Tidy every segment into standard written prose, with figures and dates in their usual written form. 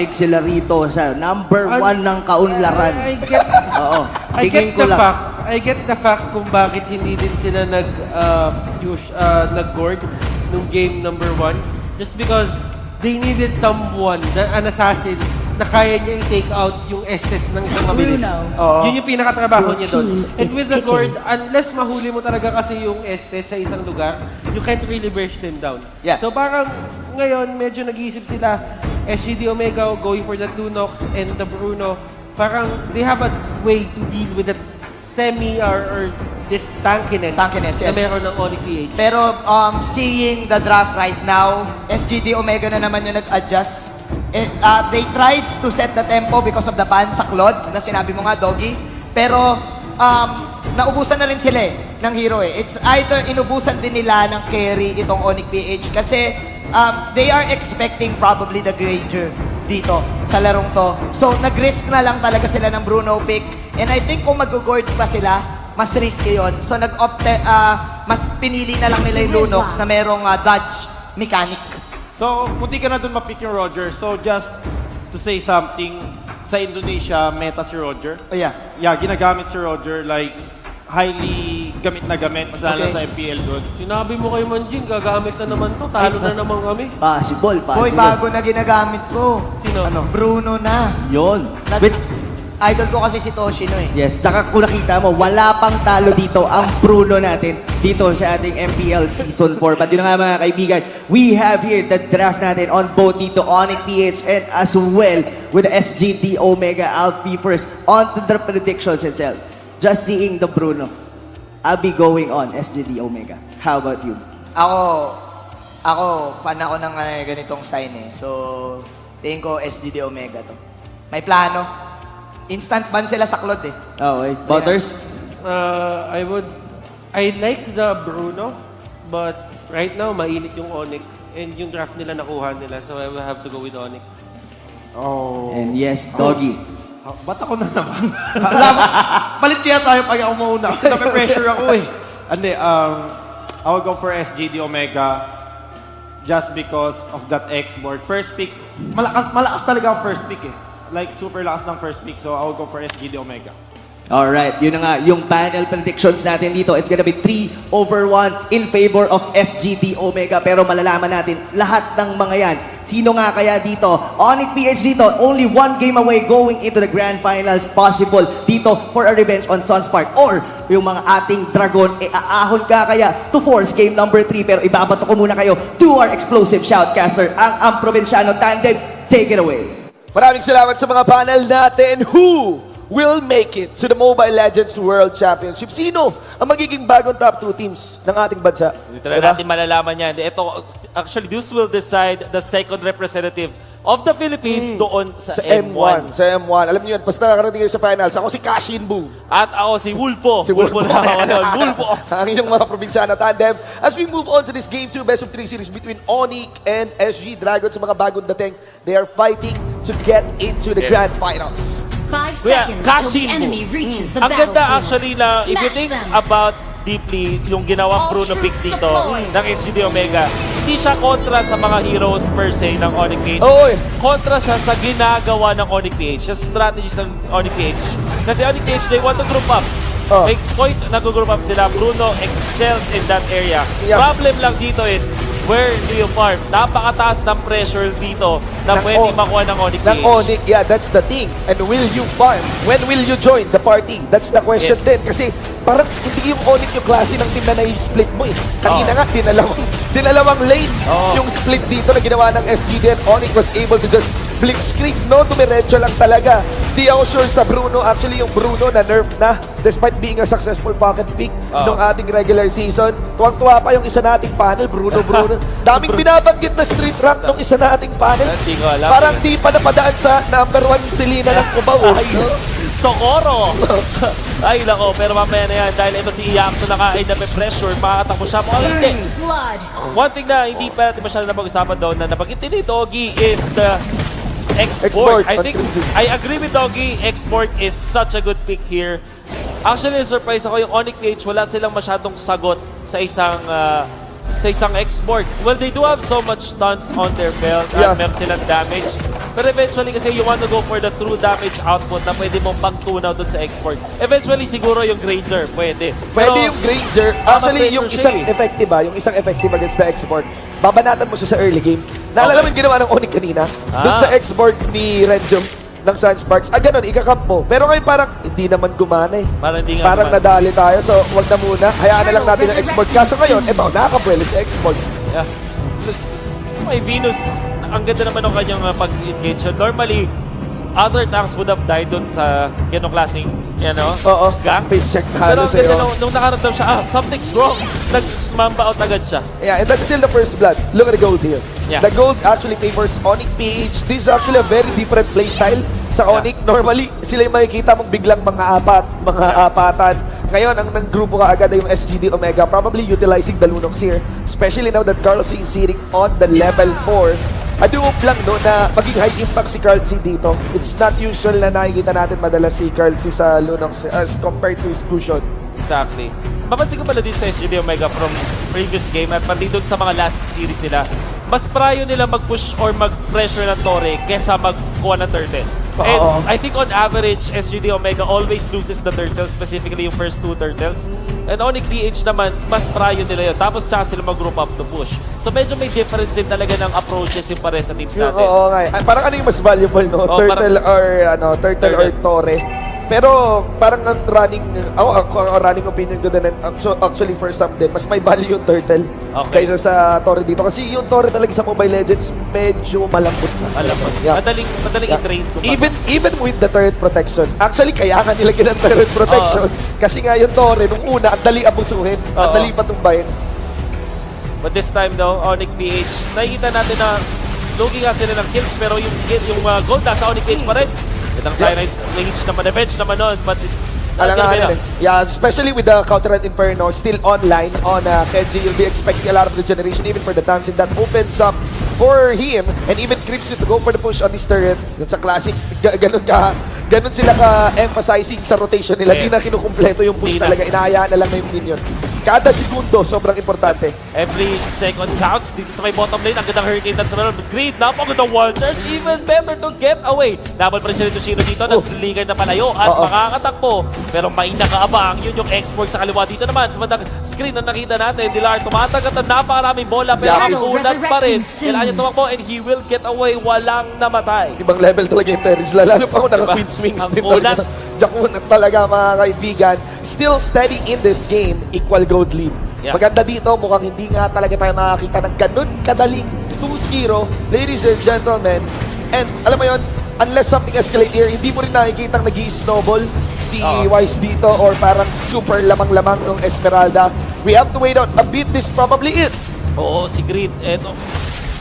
malamig sila rito sa number 1 ng kaunlaran. Oo. I get the fact kung bakit hindi din sila nag-gourd nung game number 1. Just because they needed someone, an assassin, na kaya niya i-take out yung Estes ng isang mabilis. Yun yung pinakatrabaho niya doon. And with the gourd, unless mahuli mo talaga kasi yung Estes sa isang lugar, you can't really burst them down. Yeah. So parang ngayon, medyo nag-iisip sila, SGD Omega going for that Lunox and the Bruno, parang they have a way to deal with that semi or this tankiness Yes. na meron ng Onic PH. Pero seeing the draft right now, SGD Omega na naman yung nag-adjust. They tried to set the tempo because of the ban sa Claude, na sinabi mo nga, Doggy. Pero naubusan na rin sila ng hero It's either inubusan din nila ng carry itong Onic PH kasi they are expecting probably the Granger dito sa larong to. So nag-risk na lang talaga sila ng Bruno pick. And I think kung mag-guard pa sila, mas risky yun. So mas pinili na lang nila yung Lunox na merong dodge mechanic. So, punti ka na dun mapick yung Roger. So, just to say something, sa Indonesia, meta si Roger. Oh, yeah. Yeah, ginagamit si Roger, like, highly gamit na gamit, mas lalo sa MPL doon. Sinabi mo kay Manjin, gagamit na naman to, talo na naman kami. Possible. Hoy, bago na ginagamit ko. Sino? Bruno na. Yun. Idol ko kasi si Toshino Yes, saka kung nakita mo, wala pang talo dito ang Bruno natin dito sa ating MPL Season 4. But yun nga mga kaibigan, we have here the draft natin on both dito Onic PH and as well with the SGD Omega. I'll be first on to the predictions itself. Just seeing the Bruno, I'll be going on SGD Omega. How about you? Ako, fan ako ng ganitong sign So, tingin ko SGD Omega to. May plano. Instant ban sila sa Claude Okay. Butters? I like the Bruno, but right now, mainit yung Onic. And yung draft nila nakuha nila, so I will have to go with Onic. Oh. And yes, Doggy. Ba't ako na naman? Alam, palit kaya tayo pag ako mauna kasi nape-pressure ako Hindi, I will go for SGD Omega just because of that export. First pick, malakas talaga ang first pick Like, super lakas ng first pick, so I will go for SGD Omega. Alright, yun na nga, yung panel predictions natin dito, it's gonna be 3-1 in favor of SGD Omega. Pero malalaman natin lahat ng mga yan. Sino nga kaya dito? Onic PH dito, only 1 game away going into the Grand Finals. Possible dito for a revenge on Sunspark. Or yung mga ating Dragon, aahon ka kaya to force game number 3. Pero ibabato ko muna kayo to our explosive shoutcaster, ang Provinciano Tandem. Take it away. Maraming salamat sa mga panel natin. Who will make it to the Mobile Legends World Championship? Sino ang magiging bagong top 2 teams ng ating bansa? Dito na natin malalaman yan. Ito, actually, this will decide the second representative of the Philippines doon sa M1. Sa M1. Alam niyo yan, basta nakarating kayo sa finals. Ako si Kashinbu. At ako si Wulpo. Si Wulpo. Na ako nun. Wulpo. Ang inyong mga probinsyana tandem. As we move on to this Game 2 Best of 3 series between Onic and SG Dragon sa mga bagong dating, they are fighting to get into the Grand Finals. 5 Kuya, seconds till the Kashinbu. enemy reaches the Ang ganda battlefield. actually na, if you Smash think them. about deeply yung ginawang Bruno pick dito deployed. ng SGD Omega, hindi siya kontra sa mga heroes per se ng Onic PH. Oy. Kontra siya sa ginagawa ng Onic PH, sa strategies ng Onic PH. Kasi Onic PH, they want to group up. May point nag-group up sila. Bruno excels in that area. Yeah. Problem lang dito is, where do you farm? Napakataas ng pressure dito na pwede makuha ng Onic PH. Ng Onic, yeah, that's the thing. And will you farm? When will you join the party? That's the question din. Kasi parang hindi yung Onic yung klase ng team na nai-split mo Kanina nga, dinalawang lane yung split dito na ginawa ng SGD and Onic was able to just blitzkrieg, no? Dumiretso lang talaga. Di ako sure sa Bruno. Actually, yung Bruno na nerf na despite being a successful pocket pick nung ating regular season. Tuwang-tuwa pa yung isa nating panel, Bruno. Daming binabanggit na street rank nung isa nating panel. Hindi ko alam. Parang di pa napadaan sa number 1 Selena ng Cubao. Socorro! Ay, nako. Pero mamaya na yan. Dahil ito si Iyakto na kain na may pressure. Makakatakbo siya. Mukhang hindi. Blood. One thing na hindi pa natin masyadong napag-usapan doon na nabanggit ni Doggy is the export. I think, I agree with Doggy. Export is such a good pick here. Actually, surprise ako yung Onic PH. Wala silang masyadong sagot sa isang export. Well, they do have so much stunts on their belt. Meron silang damage. Pero eventually kasi you want to go for the true damage output na pwede mong pag-tunaw dun sa export. Eventually siguro yung Granger, pwede. Pwede yung Granger. Actually, yung isang effective yung isang effective against the export, babanatan mo siya sa early game. Naalala mo yung ginawa ng Onic kanina? Dun sa export ni Renzo ng Sunsparks. Ganun, ikakamp mo. Pero ngayon parang hindi naman gumana eh. Parang nadali tayo. So, wag na muna. Hayaan na lang natin ang export. Kaso ngayon, eto, nakakabuelo sa export. Yeah. May Venus, ang ganda naman ng kanyang pag-engage. Normally, other tanks would have died dun sa ganong klaseng, Oo. gang. Face check Pero halo ang ganda sa'yo. nung nakaramdam siya, something's wrong. Nag-mamba out agad siya. Yeah, and that's still the first blood. Look at the gold here. Yeah. The gold actually favors Onic PH. This is actually a very different playstyle sa Onic. Normally, sila yung makikita mong biglang mga apatan. Ngayon, ang grupo ka agad ay yung SGD Omega, probably utilizing the Lunox here. Especially now that Carlos is sitting on the level 4. Adoop lang no na maging high impact si Carl C dito. It's not usual na nakikita natin madalas si Carl C sa Lunox as compared to his cushion. Exactly. Mapansin ko pala din sa SGD Omega from previous game at pati doon sa mga last series nila, mas prayo nila mag-push or mag-pressure ng Torre kesa mag-kuha ng turtle. And I think on average, SGD Omega always loses the turtles, specifically yung first 2 turtles. And Onic DH naman, mas prayo nila yun. Tapos tsaka sila mag-group up to push. So medyo may difference din talaga ng approaches yung pare sa teams natin. Oo nga. Parang ano yung mas valuable, no? Turtle or Torre. Pero parang ang running opinion ko din, actually for some din, mas may value yung Turtle kaysa sa Torre dito. Kasi yung Torre talaga sa Mobile Legends, medyo malambot na. Yeah. Madaling i-train. Even with the turret protection. Actually, kaya nga nilagyan ng turret protection. Kasi nga yung Torre, nung una, ang dali abusuhin, ang dali patumbayin. But this time though, Onic PH, nakikita natin na lugi nga sila ng kills, pero yung gold nasa Onic PH pa rin. Itang Tyrants, range naman, revenge naman nun, but it's yeah, especially with the Counter and Inferno still online on Kenji, you'll be expecting a lot of regeneration even for the times, and that opens up for him and even creeps you to go for the push on this turret. Yun sa classic, ganun sila ka-emphasizing sa rotation nila. Hindi na kinukumpleto yung push talaga, inahayaan na lang na yung minion. Kada segundo, sobrang importante. Every second counts dito sa may bottom lane. Ang gandang hurricane that's around. Great, napakagandang wall charge. Even better to get away. Double pa rin siya nito Shino dito. Nag-linger na palayo at makakatakbo. Pero may nakaabang. Yun yung export sa kaliwa dito naman. Sa bandang screen na nakita natin, Dilartumatagat na napakaraming bola. Pero ang unat pa rin. Kailangan niya tumakbo and he will get away. Walang namatay. Ibang level talaga yung Terris. Lalo pa ako naka-queen swings din talaga. Jakunat talaga mga kaibigan. Still steady in this game, equal gold lead. Yeah. Maganda dito, mukhang hindi nga talaga tayo makakita ng ganun kadaling 2-0, ladies and gentlemen. And alam mo yun, unless something escalate here, hindi mo rin nakikita nag-i-snowball si Wise dito or parang super lamang-lamang ng Esmeralda. We have to wait out a bit. This probably it. Oo, si Green. Eto.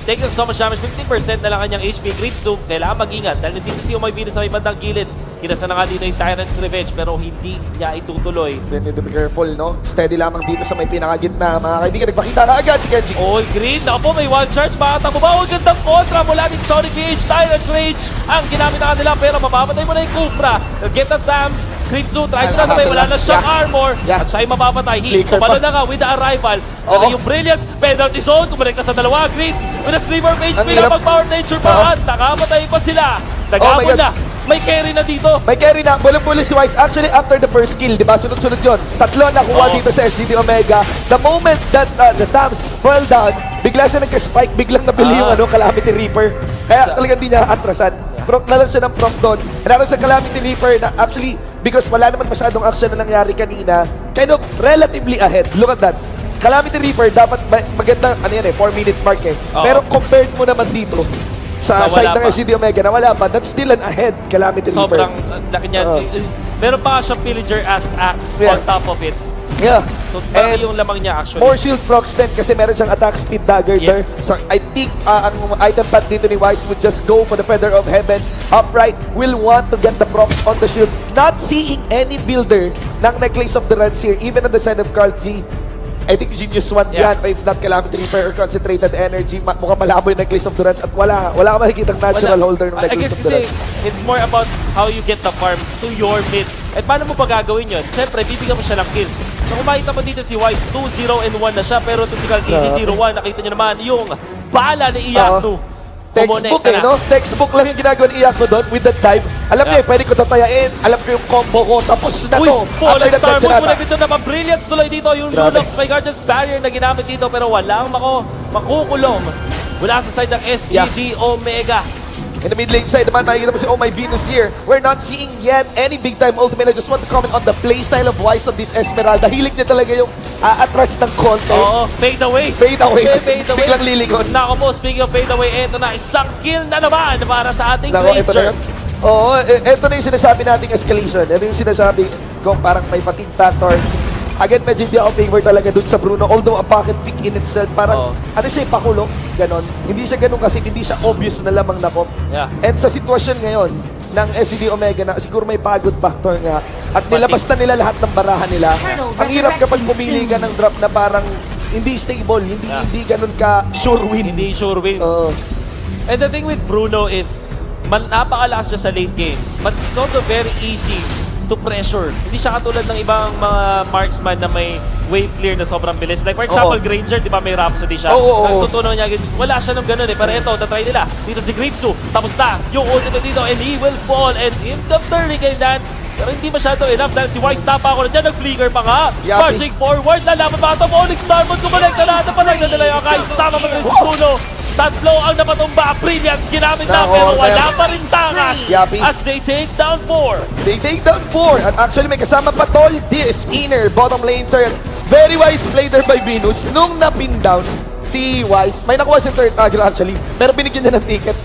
Taking so much damage, 50% na lang kanyang HP creep, so kailangan mag-ingat. Dahil dito si Umay Venus sa may bandang gilid. Kinasa na nga dito yung Tyrant's Revenge, pero hindi niya itutuloy. Then need to be careful, no? Steady lamang dito sa may pinakagitna. Mga kaibigan, nagpakita na agad si Kenji. Oy, Green. Ako po, may one charge. Makatang mo ba? Huwag gandang kontra mula din Sonic PH. Tyrant's Rage ang ginamit na kanila, pero mapapatay mo na yung Kufra. Get the Dams. Creep Zoo, try to na wala na siyang armor. At siya ay mapapatay. Kumalo na nga with the arrival. Pero yung Brilliance, penalty zone. Kumarekta sa dalawa. Green with a sliver of HP na mag-power nature pa. At nakamatay pa sila. Nag-abon na. May carry na dito. May carry na. Bulang-bulang si Wise. Actually, after the first kill, di ba? Sunod-sunod yun. Tatlo nakuha dito sa SGD Omega. The moment that the Tams fell down, bigla siya nagka-spike. Biglang nabili yung Calamity Reaper. Kaya talagang hindi niya atrasan. Proc na lang siya ng proc doon. Naroon sa Calamity Reaper na actually, because wala naman masyadong action na nangyari kanina, kind of relatively ahead. Look at that. Calamity Reaper, dapat maganda, 4-minute mark eh. Pero compared mo naman dito, sa side ng SGD Omega na wala pa, that's still an ahead Calamity Reaper. Sobrang laki niyan. Meron pa siyang Pillager as axe on top of it. Yeah. So, parang yung lamang niya actually. More shield procs din kasi meron siyang attack speed dagger there. So, I think ang item pad dito ni Wise would just go for the Feather of Heaven. Upright will want to get the procs on the shield. Not seeing any builder ng Necklace of the Runs here, even on the side of Carl G. I think Genius want yan, or if not Calamity Reaper or Concentrated Energy, mukhang malabo yung Necklace of the Runs at wala ka makikitang natural holder ng Necklace of the Runs. It's more about how you get the farm to your mid. At paano mo pa gagawin yun? Siyempre, bibigyan mo siya ng kills. So kung makita mo dito si Wise, 2-0-1 na siya, pero ito si Calgisi 0-1, nakita nyo naman yung bala ni Iyatu. Textbook kumonekta na. no? Textbook lang yung ginagawa ni Iyako doon with that dive. Alam niya, pwede ko tatayain. Alam ko yung combo ko. Tapos na Uy, to. Paul After at that, Star Move sinata. muna dito na brilliance tuloy dito. Yung Grabe. Lunox may Guardian's Barrier na ginamit dito pero walang makukulong. Mula sa side ng SGD Omega. In the mid lane side naman, makikita mo si Oh My Venus here. We're not seeing yet any big time ultimate. I just want to comment on the playstyle of Wise of this Esmeralda. Hilig niya talaga yung atras ng konti. Oo, fade away. Fade away. Fade away. Biglang lilikod. Nako po, speaking of fade away, eto na, isang kill na naman para sa ating Nako, ito na Ranger. yun. Oo, ito na yung sinasabi nating escalation. Ito yung sinasabi ko parang may fatigue factor. Again, medyo hindi ako favor talaga dun sa Bruno. Although a pocket pick in itself, parang ano siya, pakulong, ganon. Hindi siya ganon kasi hindi siya obvious na lamang na pop. Yeah. And sa sitwasyon ngayon ng SCD Omega na siguro may pagod factor nga at nilabas na nila lahat ng barahan nila. Ang hirap kapag pumili ka ng drop na parang hindi stable, hindi ganon ka sure win. Hindi sure win. Oo. And the thing with Bruno is, napakalakas siya sa late game. But it's also very easy to pressure. Hindi siya katulad ng ibang mga marksman na may wave clear na sobrang bilis. Like for example, Granger, di ba may Rhapsody siya? Nagtutunaw niya, wala siya ng ganun eh. Pero ito, natry nila. Dito si Gripsu, tapos na yung ultimate dito and he will fall and in comes the Hurricane Dance. Pero hindi masyado enough dahil si Wise tapa ako na dyan, nag-flicker pa nga. Yapi. Marching forward, lalaban pa ito. Onyx Starmon, kumonekta na. Napatay na nila yung Akai. Sama pa rin si Bruno. Tatlo ang napatumba. Brilliance ginamit na pero wala pa rin takas Yapi. as they take down 4. They take down 4. At actually may kasama pa Tol. This inner bottom lane turret. Very wise play there by Venus. Nung napin down si Wise, may nakuha si third target actually. Pero binigyan niya ng ticket.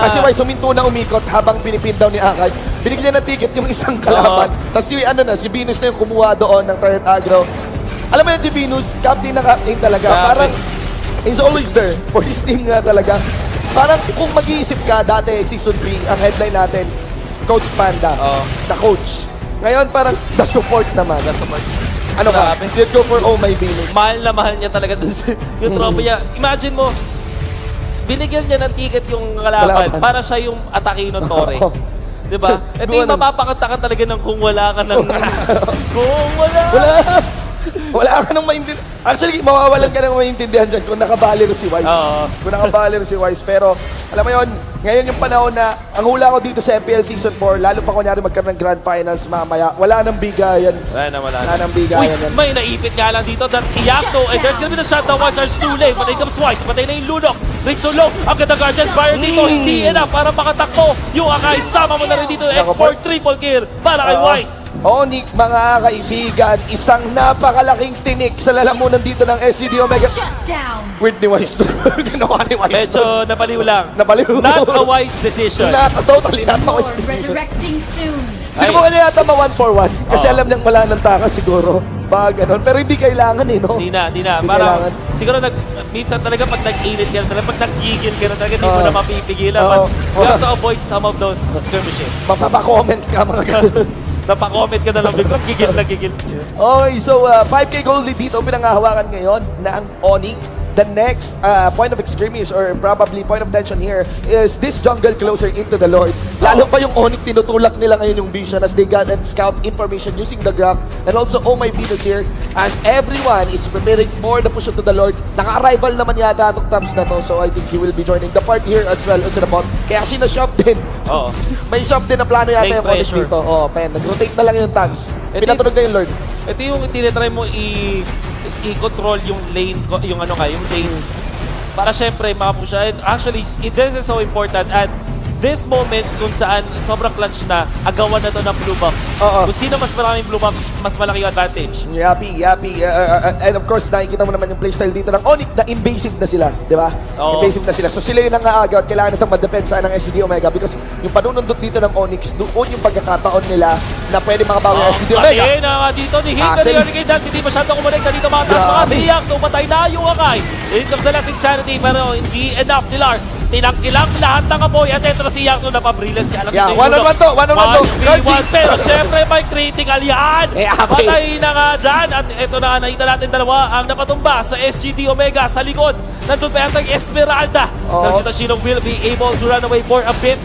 Kasi Wise huminto na umikot habang pinipin down ni Akay. Binigyan niya ng ticket yung isang kalaban. Tapos si Venus na yung kumuha doon ng third aggro. Alam mo yan si Venus, captain na captain talaga. Parang he's always there for his team nga talaga. Parang kung mag-iisip ka, dati season 3, ang headline natin, Coach Panda, the coach. Ngayon parang the support naman. The support. Ano ka? You'd go for Oh My Venus. Mahal na mahal niya talaga dun sa yung tropa niya. Imagine mo, binigyan niya ng ticket yung kalaban para siya yung Atakino Torre. Diba? Ito yung mapapakanta ka talaga ng kung wala ka ng... kung wala! Wala ka nang maintindihan. Actually, mawawalan ka nang maintindihan dyan kung nakabalir si Wise. Kung nakabalir si Wise. Pero, alam mo yun, ngayon yung panahon na, ang hula ko dito sa FPL Season 4, lalo pa kunyari magkaroon ng Grand Finals mamaya, wala nang bigayan. Wala nang bigayan. Uy, may naipit nga lang dito. That's Iyakto. And there's gonna be the shutdown. One charge too late. Patay comes Wise. Patay na yung Lunox. Rich so low. Ang ganda Guardian's Barrier dito. Hindi enough para makatakbo. Yung Akai, sama mo na rin dito. Export triple kill para kay Wise. Onic, mga kaibigan, isang napakalaking tinik sa lalamunan dito ng SCD Omega. Weird ni Wise. Ginawa ni Wise. Medyo napaliw lang. Napaliw. Not a wise decision. Totally not a wise decision. Resurrecting soon. Sinubukan niya yata ma 1-for-1 kasi alam niyang wala ng takas siguro. Baka ganun. Pero hindi kailangan eh, no? Hindi na. Hindi Parang kailangan. siguro minsan talaga pag nag-init ka na talaga, pag nag-gigil ka na talaga, hindi mo na mapipigilan. But you have to avoid some of those skirmishes. Mapapa-comment ka mga ganun. Napa-comment ka na lang biglang gigil na gigil. Okay, so 5K gold lead dito pinangahawakan ngayon na ang Onic. The next point of skirmish or probably point of tension here is this jungle closer into the Lord. Lalo pa yung Onic, tinutulak nila ngayon yung vision as they got and scout information using the graph. And also Oh My Venus here as everyone is preparing for the push into the Lord. Naka-arrival naman yata itong Tams na to, so I think he will be joining the party here as well onto the bot. Kaya sinashop din. May shop din na plano yata yung Onic dito. Nag-rotate na lang yung Tams. Pinatunog na yung Lord. Ito yung tinitry mo i-control yung lane, yung lanes. Para syempre makapush siya. And actually, this is so important at this moments kung saan sobrang clutch na, agawan na to ng blue buffs. Kung sino mas maraming blue buffs, mas malaki yung advantage. Yapi. And of course, nakikita mo naman yung playstyle dito ng Onic na invasive na sila, di ba? Invasive na sila. So sila yung nangaagaw at kailangan itong madepensa ng SCD Omega because yung panunundot dito ng Onyx, doon yung pagkakataon nila na pwede makabawi ang SCD Omega. Ayun na nga dito, ni Hit na ni Hurricane Dance, hindi masyadong kumalig na dito mga taas mga siyak, tumatay na yung Akai. In comes the last insanity, pero hindi enough ni Lars. Tinangkilang lahat ng apoy at ito na si Yakto na pa-brilliance. Yeah, one-on-one to. Pero syempre may critical yan. Patay na nga dyan. At ito na nga, nakita natin dalawa ang napatumba sa SGD Omega sa likod. Nandun pa yata yung Esmeralda. Na si Tashino will be able to run away for a bit.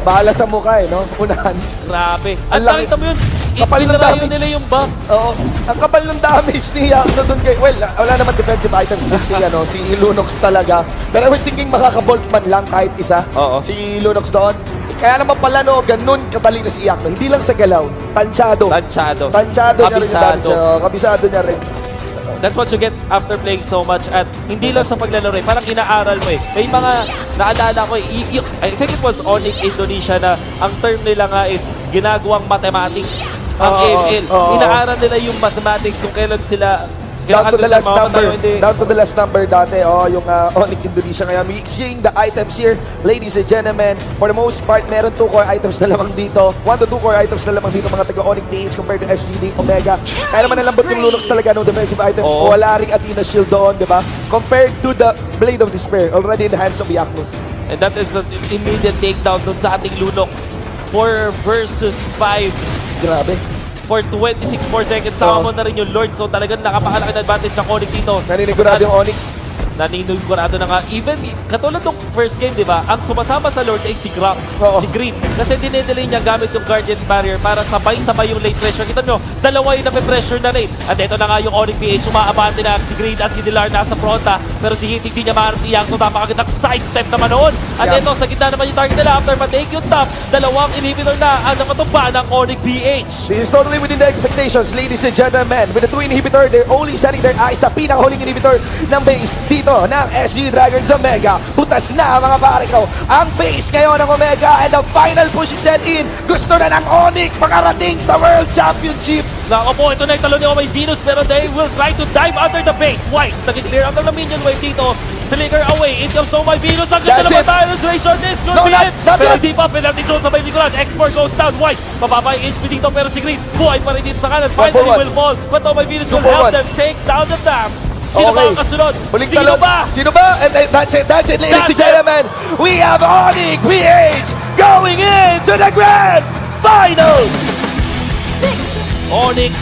Bahala sa mukha no? Unahan. Grabe. At nakita mo yun, Kapal ng Itinayo damage. nila yung buff. Oo. Ang kapal ng damage ni Yakno doon kay... Well, wala naman defensive items din si Lunox talaga. Pero I was thinking makakabolt man lang kahit isa. Oo. Si Lunox doon. Kaya naman pala no, ganun kataling na si Yakno. Hindi lang sa galaw, tansyado. Tansyado. Tansyado niya rin yung damage. Kabisado niya rin. That's what you get after playing so much at hindi lang sa paglalaro eh, parang inaaral mo eh. May mga naalala ko eh, I think it was Onic Indonesia na ang term nila nga is ginagawang mathematics ang ML. Inaaral nila yung mathematics kung kailan sila Down to the last number. Hindi. Down to the last number dati. Yung Onic Indonesia. Kaya seeing the items here, ladies and gentlemen, for the most part, meron 2 core items na lamang dito. 1 to 2 core items na lamang dito mga taga-Onic PH compared to SGD Omega. Kaya naman nalambot yung Lunox talaga ng defensive items. Wala ring Athena Shield doon, di ba? Compared to the Blade of Despair, already in the hands of Yakno. And that is an immediate takedown dun sa ating Lunox. 4 versus 5. Grabe. For 26 more seconds, sama mo na rin yung Lord. So talagang nakapakalaki na advantage ng Onic dito. Naninigurado yung Onic. Naninigurado na nga. Even, katulad ng first game, di ba? Ang sumasama sa Lord ay si Grab, si Green. Kasi dinedelay niya gamit yung Guardian's Barrier para sabay-sabay yung late pressure. Kita nyo, dalawa yung nape-pressure na lane. At ito na nga yung Onic PH. Umaabante na si Green at si Dilar nasa fronta. Pero si Hit hindi niya maharap si Yang. Napakagandang sidestep naman noon. At ito, sa gitna naman yung target nila. After matake yung top, dalawang inhibitor na ang nakatumba ng Onic PH. This is totally within the expectations, ladies and gentlemen. With the 2 inhibitor, they're only setting their eyes sa pinakahuling inhibitor ng base dito ng SG Dragons Omega. Butas na mga pare ko ang base ngayon ng Omega and the final push is set in. Gusto na ng Onic makarating sa World Championship. Nako po, ito na yung talo ni Omay Venus pero they will try to dive under the base. Wise, nag-clear out ng minion wave dito. Flicker away, it comes Omay Venus. Ang ganda That's naman it. tayo ng Razor Disc. Good No, be not it. yet. Penalty pa, penalty zone sa may likuran. Export goes down. Wise, mababa yung HP dito pero si Green buhay pa rin dito sa kanan. Finally forward. will fall. But Omay Venus will 2 help forward. them take down the dams. Sino ba ang kasunod? Huling Sino talo. ba? Sino ba? And that's it, ladies That's and gentlemen. We have Onic PH going into the Grand Finals. Onic